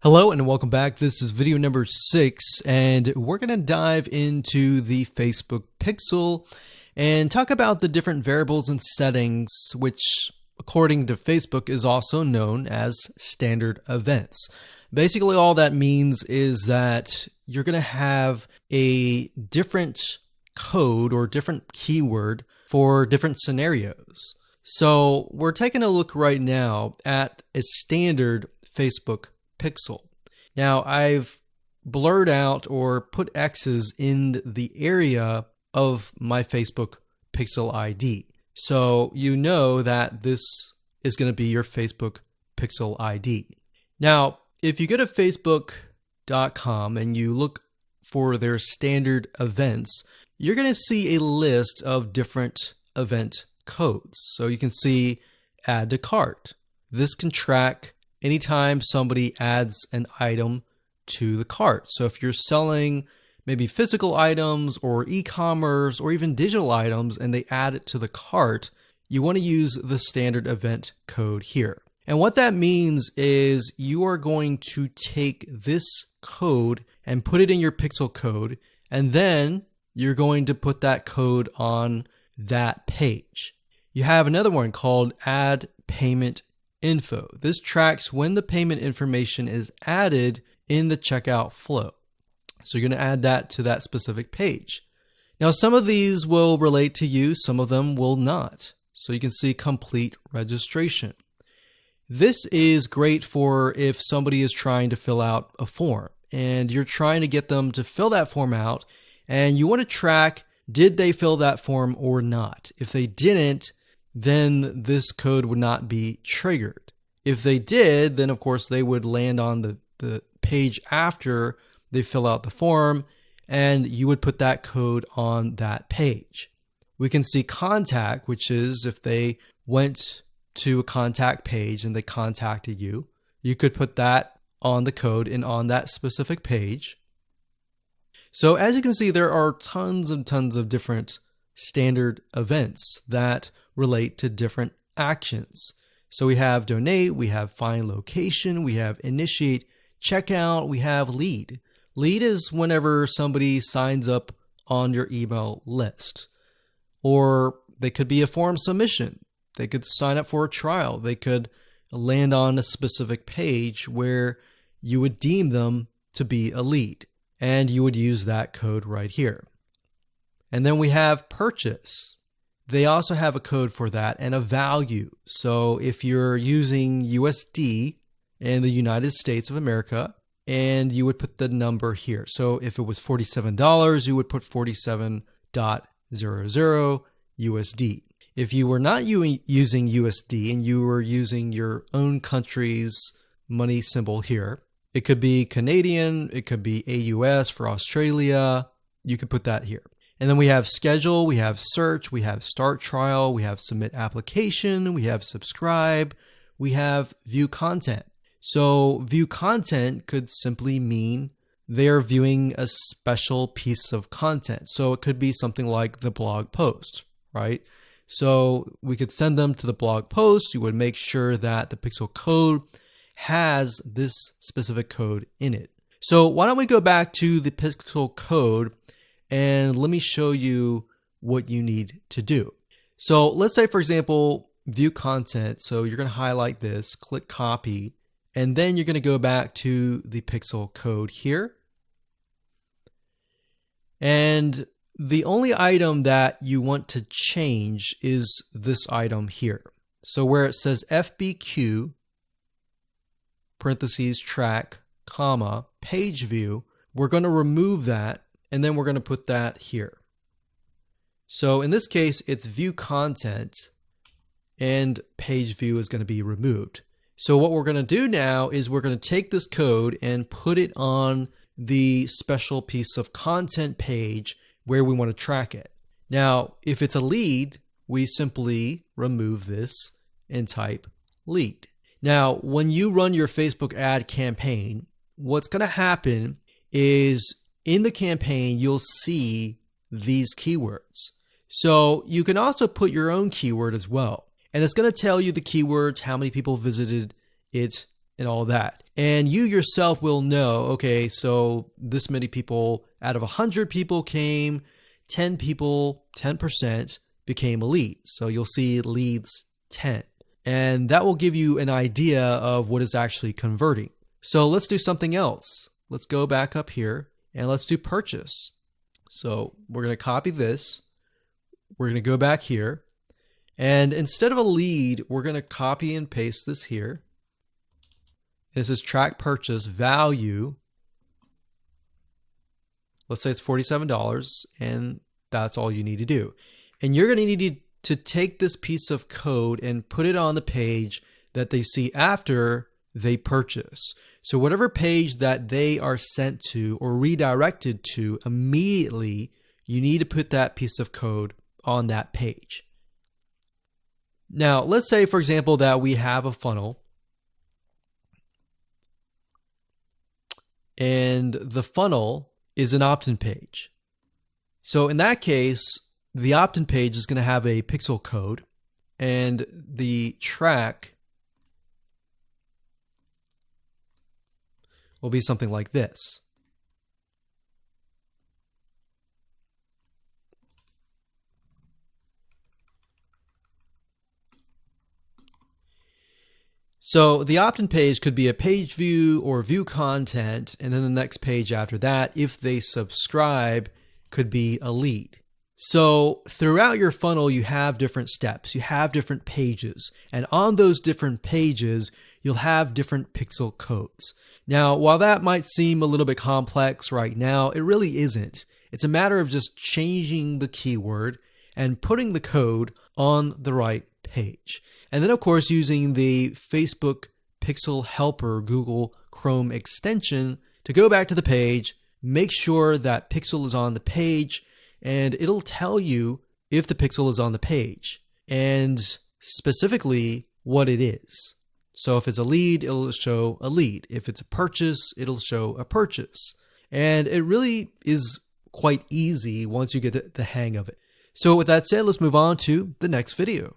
Hello and welcome back. This is video number 6 and we're going to dive into the Facebook pixel and talk about the different variables and settings, which according to Facebook is also known as standard events. Basically all that means is that you're going to have a different code or different keyword for different scenarios. So we're taking a look right now at a standard Facebook pixel. Now I've blurred out or put X's in the area of my Facebook pixel ID. So you know that this is going to be your Facebook pixel ID. Now, if you go to facebook.com and you look for their standard events, you're going to see a list of different event codes. So you can see add to cart. This can track anytime somebody adds an item to the cart. So if you're selling maybe physical items or e-commerce or even digital items and they add it to the cart, you want to use the standard event code here. And what that means is you are going to take this code and put it in your pixel code, and then you're going to put that code on that page. You have another one called add payment info. This tracks when the payment information is added in the checkout flow. So you're going to add that to that specific page. Now, some of these will relate to you, some of them will not. So you can see complete registration. This is great for if somebody is trying to fill out a form and you're trying to get them to fill that form out and you want to track, did they fill that form or not? If they didn't, then this code would not be triggered. If they did, then of course they would land on the page after they fill out the form and you would put that code on that page. We can see contact, which is if they went to a contact page and they contacted you, you could put that on the code and on that specific page. So as you can see, there are tons and tons of different standard events that relate to different actions. So we have donate, we have find location, we have initiate checkout, we have lead. Lead is whenever somebody signs up on your email list. Or they could be a form submission. They could sign up for a trial. They could land on a specific page where you would deem them to be a lead. And you would use that code right here. And then we have purchase. They also have a code for that and a value. So if you're using USD in the United States of America, and you would put the number here. So if it was $47, you would put 47.00 USD. If you were not using USD and you were using your own country's money symbol here, it could be Canadian, it could be AUS for Australia, you could put that here. And then we have schedule, we have search, we have start trial, we have submit application, we have subscribe, we have view content. So view content could simply mean they're viewing a special piece of content. So it could be something like the blog post, right? So we could send them to the blog post. You would make sure that the pixel code has this specific code in it. So why don't we go back to the pixel code and let me show you what you need to do. So let's say, for example, view content. So you're going to highlight this, click copy, and then you're going to go back to the pixel code here. And the only item that you want to change is this item here. So where it says FBQ, parentheses, track, comma, page view, we're going to remove that. And then we're going to put that here. So in this case, it's view content and page view is going to be removed. So what we're going to do now is we're going to take this code and put it on the special piece of content page where we want to track it. Now, if it's a lead, we simply remove this and type lead. Now, when you run your Facebook ad campaign, what's going to happen is in the campaign, you'll see these keywords. So you can also put your own keyword as well. And it's going to tell you the keywords, how many people visited it, and all that. And you yourself will know, okay, so this many people out of 100 people came, 10 people, 10% became a lead. So you'll see leads 10. And that will give you an idea of what is actually converting. So let's do something else. Let's go back up here and let's do purchase. So we're going to copy this. We're going to go back here. And instead of a lead, we're going to copy and paste this here. This is track purchase value. Let's say it's $47, and that's all you need to do. And you're going to need to take this piece of code and put it on the page that they see after they purchase. So whatever page that they are sent to or redirected to immediately, you need to put that piece of code on that page. Now, let's say, for example, that we have a funnel and the funnel is an opt-in page. So in that case, the opt-in page is going to have a pixel code, and the track will be something like this. So the opt-in page could be a page view or view content, and then the next page after that, if they subscribe, could be a lead. So throughout your funnel, you have different steps, you have different pages, and on those different pages, you'll have different pixel codes. Now, while that might seem a little bit complex right now, it really isn't. It's a matter of just changing the keyword and putting the code on the right page. And then, of course, using the Facebook Pixel Helper Google Chrome extension to go back to the page, make sure that pixel is on the page, and it'll tell you if the pixel is on the page and specifically what it is. So if it's a lead, it'll show a lead. If it's a purchase, it'll show a purchase. And it really is quite easy once you get the hang of it. So with that said, let's move on to the next video.